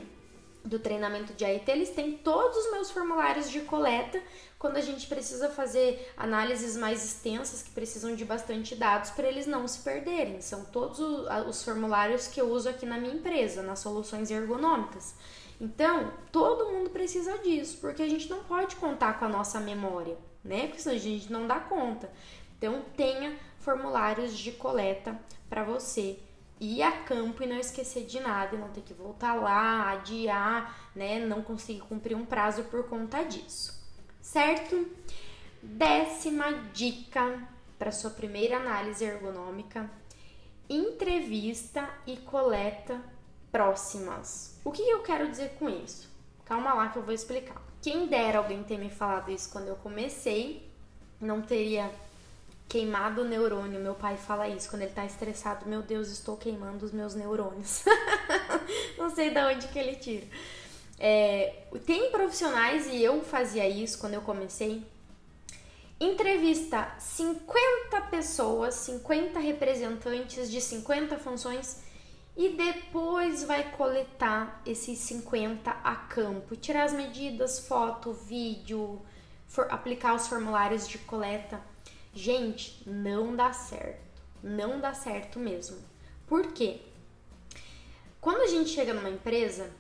Speaker 1: do treinamento de AET, eles têm todos os meus formulários de coleta quando a gente precisa fazer análises mais extensas que precisam de bastante dados para eles não se perderem. São todos os formulários que eu uso aqui na minha empresa, nas soluções ergonômicas. Então, todo mundo precisa disso, porque a gente não pode contar com a nossa memória, né? Porque senão a gente não dá conta. Então, tenha formulários de coleta para você ir a campo e não esquecer de nada, e não ter que voltar lá, adiar, né? Não conseguir cumprir um prazo por conta disso, certo? 10ª dica para sua primeira análise ergonômica: entrevista e coleta próximas. O que eu quero dizer com isso? Calma lá que eu vou explicar. Quem dera alguém ter me falado isso quando eu comecei, não teria queimado o neurônio. Meu pai fala isso quando ele tá estressado: meu Deus, estou queimando os meus neurônios. Não sei de onde que ele tira. Tem profissionais, e eu fazia isso quando eu comecei, entrevista 50 pessoas, 50 representantes de 50 funções e depois vai coletar esses 50 a campo, tirar as medidas, foto, vídeo, aplicar os formulários de coleta. Gente, não dá certo. Não dá certo mesmo. Por quê? Quando a gente chega numa empresa,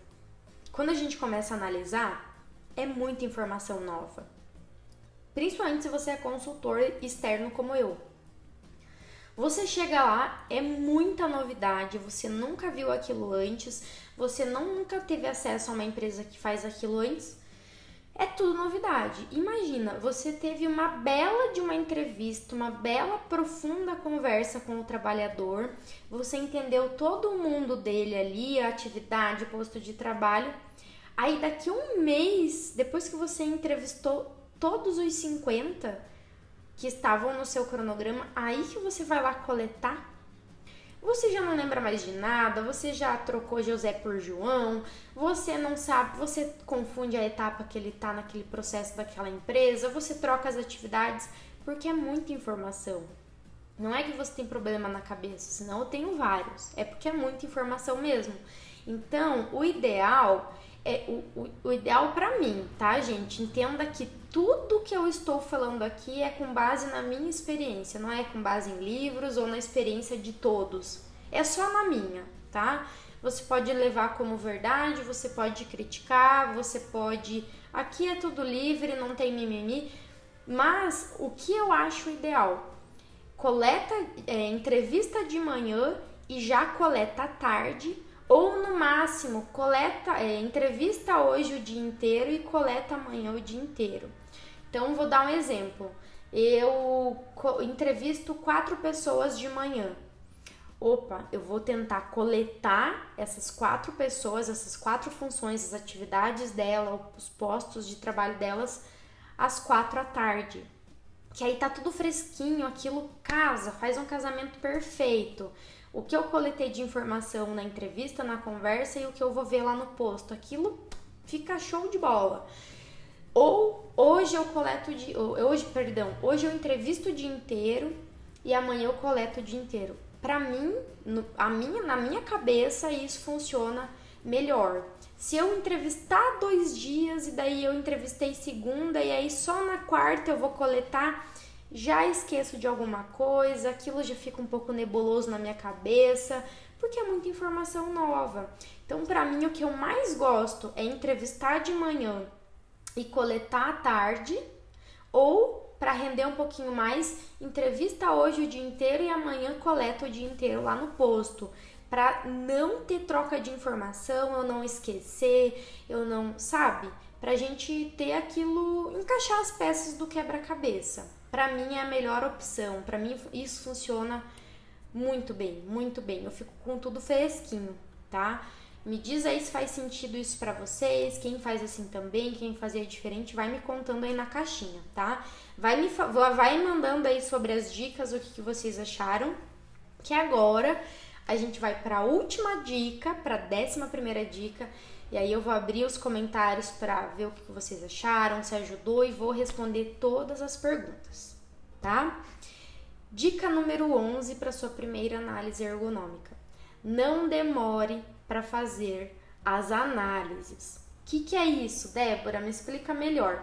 Speaker 1: quando a gente começa a analisar, é muita informação nova. Principalmente se você é consultor externo como eu. Você chega lá, é muita novidade, você nunca viu aquilo antes, você nunca teve acesso a uma empresa que faz aquilo antes. É tudo novidade. Imagina, você teve uma bela de uma entrevista, uma bela profunda conversa com o trabalhador, você entendeu todo o mundo dele ali, a atividade, o posto de trabalho. Aí daqui um mês, depois que você entrevistou todos os 50 que estavam no seu cronograma, aí que você vai lá coletar, você já não lembra mais de nada, você já trocou José por João, você não sabe, você confunde a etapa que ele tá naquele processo daquela empresa, você troca as atividades, porque é muita informação. Não é que você tem problema na cabeça, senão eu tenho vários, é porque é muita informação mesmo. Então, o ideal o ideal pra mim, tá, gente? Entenda que tudo que eu estou falando aqui é com base na minha experiência, não é com base em livros ou na experiência de todos. É só na minha, tá? Você pode levar como verdade, você pode criticar, você pode... Aqui é tudo livre, não tem mimimi. Mas o que eu acho ideal? Coleta, entrevista de manhã e já coleta à tarde. Ou no máximo, entrevista hoje o dia inteiro e coleta amanhã o dia inteiro. Então, vou dar um exemplo. Eu entrevisto 4 pessoas de manhã. Eu vou tentar coletar essas 4 pessoas, essas 4 funções, as atividades dela, os postos de trabalho delas, às 4 da tarde. Que aí tá tudo fresquinho, aquilo casa, faz um casamento perfeito. O que eu coletei de informação na entrevista, na conversa e o que eu vou ver lá no posto, aquilo fica show de bola. Ou hoje hoje eu entrevisto o dia inteiro e amanhã eu coleto o dia inteiro. Pra mim, na minha cabeça, isso funciona melhor. Se eu entrevistar 2 dias e daí eu entrevistei segunda e aí só na quarta eu vou coletar, já esqueço de alguma coisa, aquilo já fica um pouco nebuloso na minha cabeça, porque é muita informação nova. Então, pra mim, o que eu mais gosto é entrevistar de manhã e coletar à tarde, ou, para render um pouquinho mais, entrevista hoje o dia inteiro e amanhã coleta o dia inteiro lá no posto, para não ter troca de informação, eu não esquecer, pra gente ter aquilo, encaixar as peças do quebra-cabeça. Pra mim é a melhor opção, pra mim isso funciona muito bem, eu fico com tudo fresquinho, tá? Me diz aí se faz sentido isso pra vocês, quem faz assim também, quem fazia diferente, vai me contando aí na caixinha, tá? Vai mandando aí sobre as dicas, o que vocês acharam, que agora a gente vai pra última dica, pra 11ª dica, e aí eu vou abrir os comentários para ver o que vocês acharam, se ajudou e vou responder todas as perguntas, tá? Dica número 11 para sua primeira análise ergonômica. Não demore para fazer as análises. O que é isso, Débora? Me explica melhor.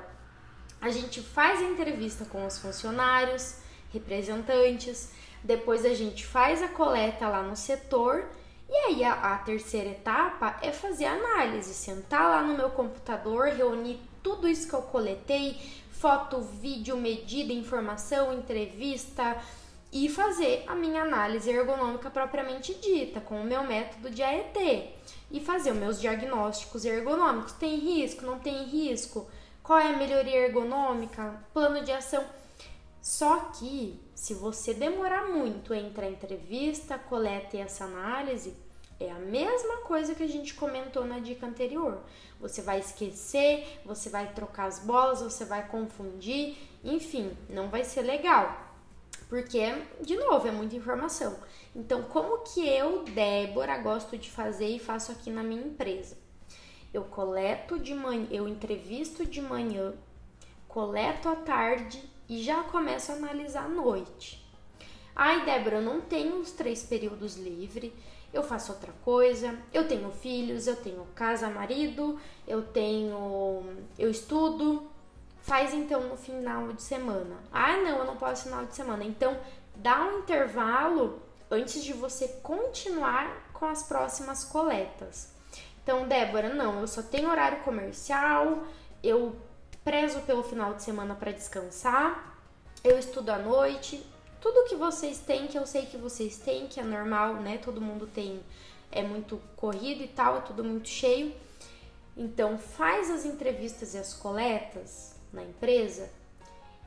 Speaker 1: A gente faz a entrevista com os funcionários, representantes, depois a gente faz a coleta lá no setor. E aí a terceira etapa é fazer a análise, sentar lá no meu computador, reunir tudo isso que eu coletei, foto, vídeo, medida, informação, entrevista e fazer a minha análise ergonômica propriamente dita, com o meu método de AET e fazer os meus diagnósticos ergonômicos. Tem risco? Não tem risco? Qual é a melhoria ergonômica? Plano de ação? Só que, se você demorar muito entre a entrevista, coleta e essa análise, é a mesma coisa que a gente comentou na dica anterior. Você vai esquecer, você vai trocar as bolas, você vai confundir, enfim, não vai ser legal. Porque, de novo, é muita informação. Então, como que eu, Débora, gosto de fazer e faço aqui na minha empresa? Eu coleto de manhã, eu entrevisto de manhã, coleto à tarde e já começo a analisar à noite. Ai, Débora, eu não tenho os 3 períodos livres, eu faço outra coisa, eu tenho filhos, eu tenho casa, marido, eu estudo. Faz então no final de semana. Ah, não, eu não posso no final de semana. Então, dá um intervalo antes de você continuar com as próximas coletas. Então, Débora, não, eu só tenho horário comercial, eu prezo pelo final de semana para descansar, eu estudo à noite. Tudo que vocês têm, que eu sei que vocês têm, que é normal, né? Todo mundo tem, é muito corrido e tal, é tudo muito cheio. Então, faz as entrevistas e as coletas na empresa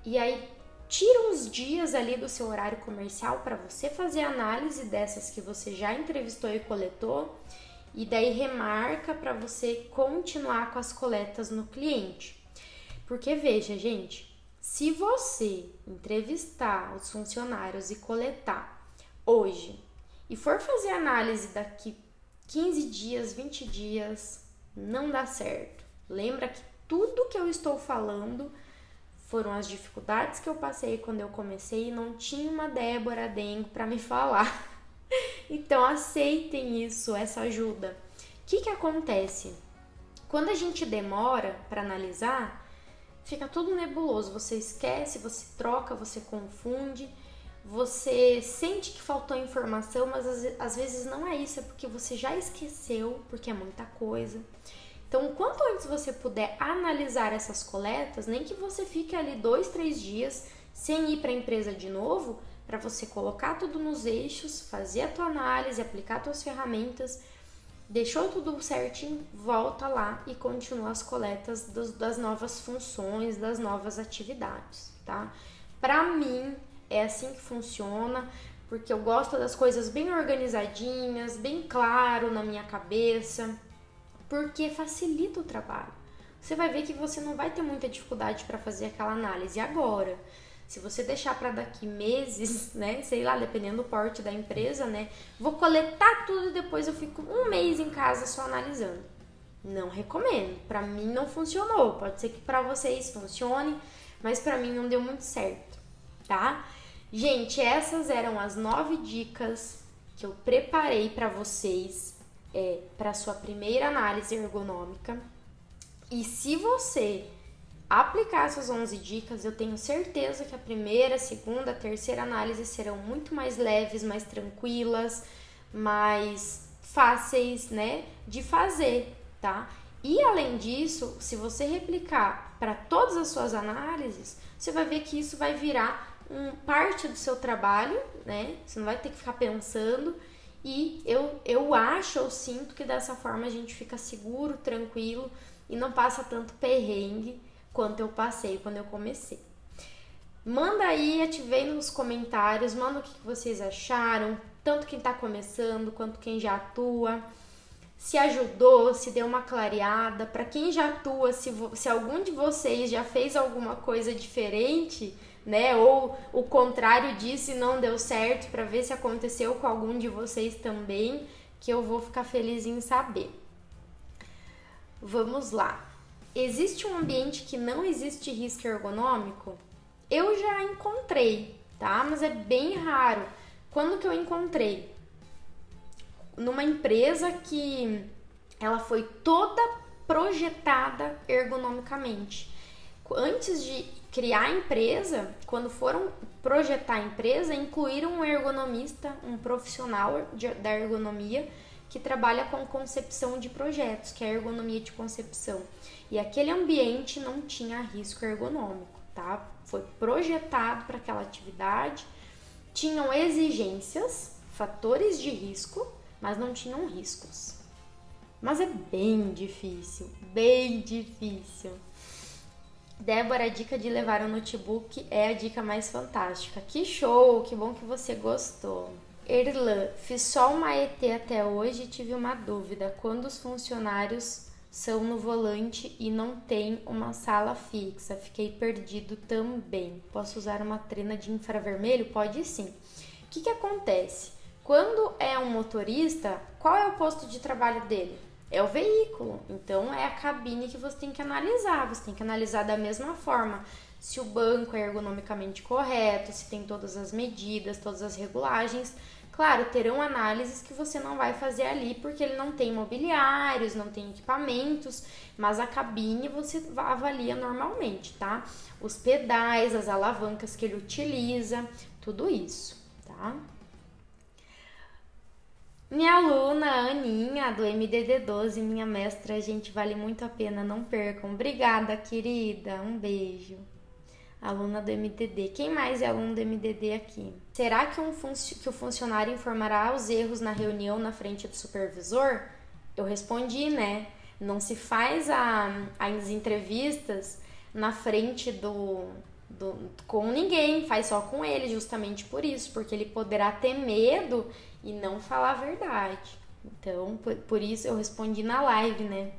Speaker 1: e aí tira uns dias ali do seu horário comercial para você fazer análise dessas que você já entrevistou e coletou e daí remarca para você continuar com as coletas no cliente. Porque veja, gente, se você entrevistar os funcionários e coletar hoje e for fazer análise daqui 15 dias, 20 dias, não dá certo. Lembra que tudo que eu estou falando foram as dificuldades que eu passei quando eu comecei e não tinha uma Débora Dengo para me falar. Então aceitem isso, essa ajuda. O que acontece? Quando a gente demora para analisar, fica tudo nebuloso. Você esquece, você troca, você confunde, você sente que faltou informação, mas às vezes não é isso, é porque você já esqueceu, porque é muita coisa. Então, quanto antes você puder analisar essas coletas, nem que você fique ali 2, 3 dias sem ir para a empresa de novo, para você colocar tudo nos eixos, fazer a tua análise, aplicar tuas ferramentas, deixou tudo certinho, volta lá e continua as coletas das novas funções, das novas atividades, tá? Para mim, é assim que funciona, porque eu gosto das coisas bem organizadinhas, bem claro na minha cabeça, porque facilita o trabalho. Você vai ver que você não vai ter muita dificuldade para fazer aquela análise agora. Se você deixar para daqui meses, né, sei lá, dependendo do porte da empresa, né, vou coletar tudo e depois eu fico um mês em casa só analisando. Não recomendo. Para mim não funcionou. Pode ser que para vocês funcione, mas para mim não deu muito certo, tá? Gente, essas eram as 9 dicas que eu preparei para vocês para sua primeira análise ergonômica. E se você aplicar essas 11 dicas, eu tenho certeza que a primeira, segunda, terceira análise serão muito mais leves, mais tranquilas, mais fáceis, né, de fazer, tá? E além disso, se você replicar para todas as suas análises, você vai ver que isso vai virar parte do seu trabalho, né? Você não vai ter que ficar pensando. E eu sinto que dessa forma a gente fica seguro, tranquilo e não passa tanto perrengue quanto eu passei quando eu comecei. Manda aí, ativei nos comentários, manda o que vocês acharam, tanto quem tá começando quanto quem já atua. Se ajudou, se deu uma clareada. Para quem já atua, se algum de vocês já fez alguma coisa diferente, né? Ou o contrário disso e não deu certo, para ver se aconteceu com algum de vocês também, que eu vou ficar feliz em saber. Vamos lá. Existe um ambiente que não existe risco ergonômico? Eu já encontrei, tá? Mas é bem raro. Quando que eu encontrei? Numa empresa que ela foi toda projetada ergonomicamente. Antes de criar a empresa, quando foram projetar a empresa, incluíram um ergonomista, um profissional da ergonomia que trabalha com concepção de projetos, que é a ergonomia de concepção. E aquele ambiente não tinha risco ergonômico, tá? Foi projetado para aquela atividade, tinham exigências, fatores de risco, mas não tinham riscos. Mas é bem difícil, bem difícil. Débora, a dica de levar um notebook é a dica mais fantástica. Que show, que bom que você gostou. Erlan, fiz só uma ET até hoje e tive uma dúvida. Quando os funcionários são no volante e não tem uma sala fixa. Fiquei perdido também. Posso usar uma trena de infravermelho? Pode sim. O que acontece? Quando é um motorista, qual é o posto de trabalho dele? É o veículo. Então, é a cabine que você tem que analisar. Você tem que analisar da mesma forma se o banco é ergonomicamente correto, se tem todas as medidas, todas as regulagens. Claro, terão análises que você não vai fazer ali porque ele não tem mobiliários, não tem equipamentos, mas a cabine você avalia normalmente, tá? Os pedais, as alavancas que ele utiliza, tudo isso, tá? Minha aluna, Aninha, do MDD12, minha mestra, gente, vale muito a pena, não percam. Obrigada, querida, um beijo. Aluna do MDD. Quem mais é aluno do MDD aqui? Será que o funcionário informará os erros na reunião na frente do supervisor? Eu respondi, né? Não se faz as entrevistas na frente com ninguém, faz só com ele, justamente por isso, porque ele poderá ter medo e não falar a verdade. Então, por isso eu respondi na live, né?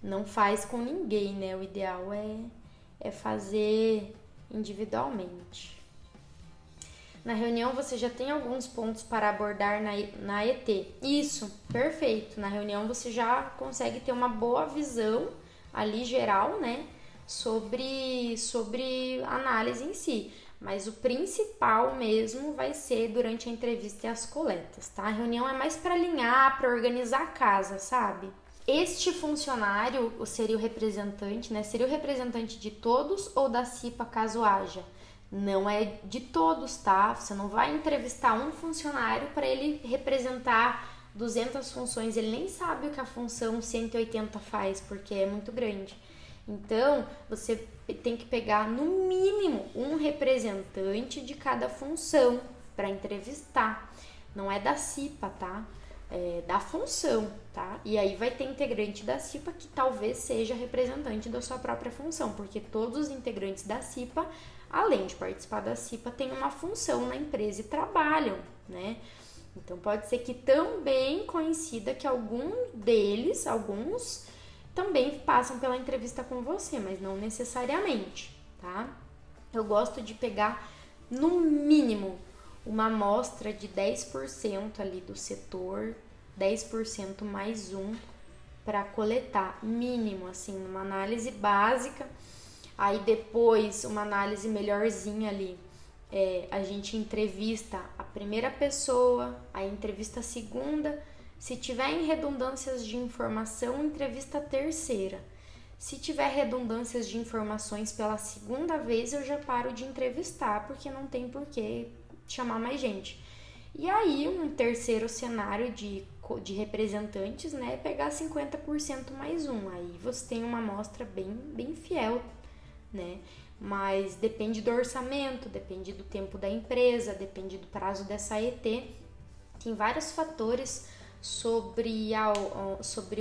Speaker 1: Não faz com ninguém, né? O ideal é fazer individualmente. Na reunião você já tem alguns pontos para abordar na ET. Isso, perfeito. Na reunião você já consegue ter uma boa visão ali geral, né? Sobre análise em si. Mas o principal mesmo vai ser durante a entrevista e as coletas, tá? A reunião é mais para alinhar, para organizar a casa, sabe? Este funcionário seria o representante, né? Seria o representante de todos ou da CIPA caso haja? Não é de todos, tá? Você não vai entrevistar um funcionário para ele representar 200 funções. Ele nem sabe o que a função 180 faz, porque é muito grande. Então, você tem que pegar no mínimo um representante de cada função para entrevistar. Não é da CIPA, tá? Da função, tá? E aí vai ter integrante da CIPA que talvez seja representante da sua própria função, porque todos os integrantes da CIPA, além de participar da CIPA, têm uma função na empresa e trabalham, né? Então pode ser que também coincida que alguns também passam pela entrevista com você, mas não necessariamente, tá? Eu gosto de pegar no mínimo uma amostra de 10% ali do setor, 10% mais um, para coletar, mínimo, assim, uma análise básica. Aí depois, uma análise melhorzinha ali, a gente entrevista a primeira pessoa, aí entrevista a segunda. Se tiver em redundâncias de informação, entrevista a terceira. Se tiver redundâncias de informações pela segunda vez, eu já paro de entrevistar, porque não tem por que chamar mais gente. E aí, um terceiro cenário de representantes, né, é pegar 50% mais um. Aí você tem uma amostra bem fiel, né? Mas depende do orçamento, depende do tempo da empresa, depende do prazo dessa ET. Tem vários fatores sobre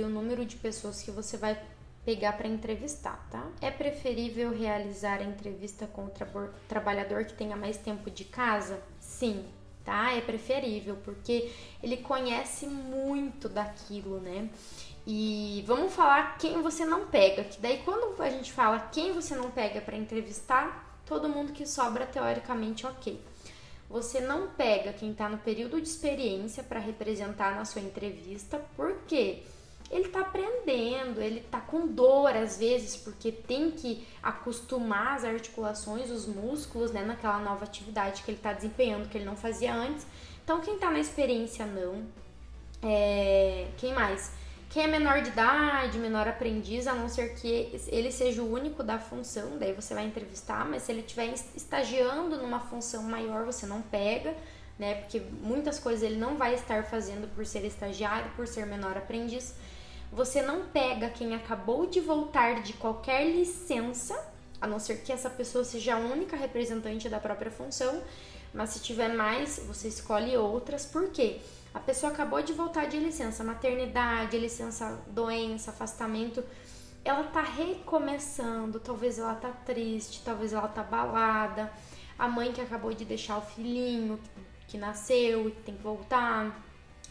Speaker 1: o número de pessoas que você vai pegar para entrevistar, tá? É preferível realizar a entrevista com o trabalhador que tenha mais tempo de casa? Sim, tá? É preferível, porque ele conhece muito daquilo, né? E vamos falar quem você não pega, que daí quando a gente fala quem você não pega para entrevistar, todo mundo que sobra teoricamente ok. Você não pega quem está no período de experiência para representar na sua entrevista, porque ele está aprendendo, ele está com dor às vezes, porque tem que acostumar as articulações, os músculos, né, naquela nova atividade que ele está desempenhando, que ele não fazia antes. Então, quem está na experiência não. Quem mais? Quem é menor de idade, menor aprendiz, a não ser que ele seja o único da função, daí você vai entrevistar, mas se ele estiver estagiando numa função maior, você não pega, né? Porque muitas coisas ele não vai estar fazendo por ser estagiário, por ser menor aprendiz. Você não pega quem acabou de voltar de qualquer licença, a não ser que essa pessoa seja a única representante da própria função, mas se tiver mais, você escolhe outras. Por quê? A pessoa acabou de voltar de licença maternidade, licença doença, afastamento, ela tá recomeçando, talvez ela tá triste, talvez ela tá abalada, a mãe que acabou de deixar o filhinho que nasceu e tem que voltar,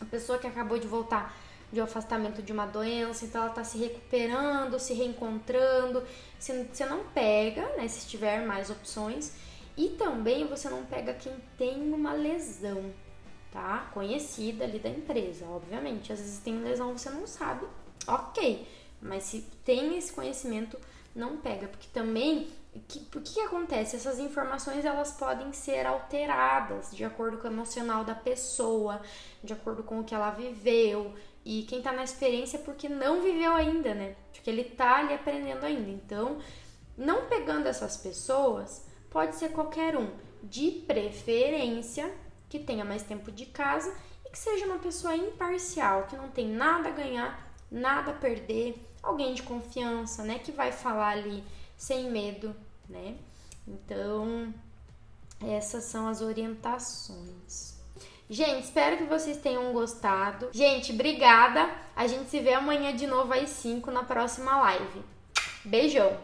Speaker 1: a pessoa que acabou de voltar de um afastamento de uma doença, então ela tá se recuperando, se reencontrando. Você não pega, né, se tiver mais opções. E também você não pega quem tem uma lesão, tá? Conhecida ali da empresa, obviamente. Às vezes tem lesão, você não sabe, ok. Mas se tem esse conhecimento, não pega. Porque também, o que acontece? Essas informações, elas podem ser alteradas de acordo com o emocional da pessoa, de acordo com o que ela viveu. E quem tá na experiência é porque não viveu ainda, né? Porque ele tá ali aprendendo ainda. Então, não pegando essas pessoas, pode ser qualquer um. De preferência, que tenha mais tempo de casa e que seja uma pessoa imparcial, que não tem nada a ganhar, nada a perder. Alguém de confiança, né? Que vai falar ali sem medo, né? Então, essas são as orientações. Gente, espero que vocês tenham gostado. Gente, obrigada. A gente se vê amanhã de novo às 5 na próxima live. Beijão!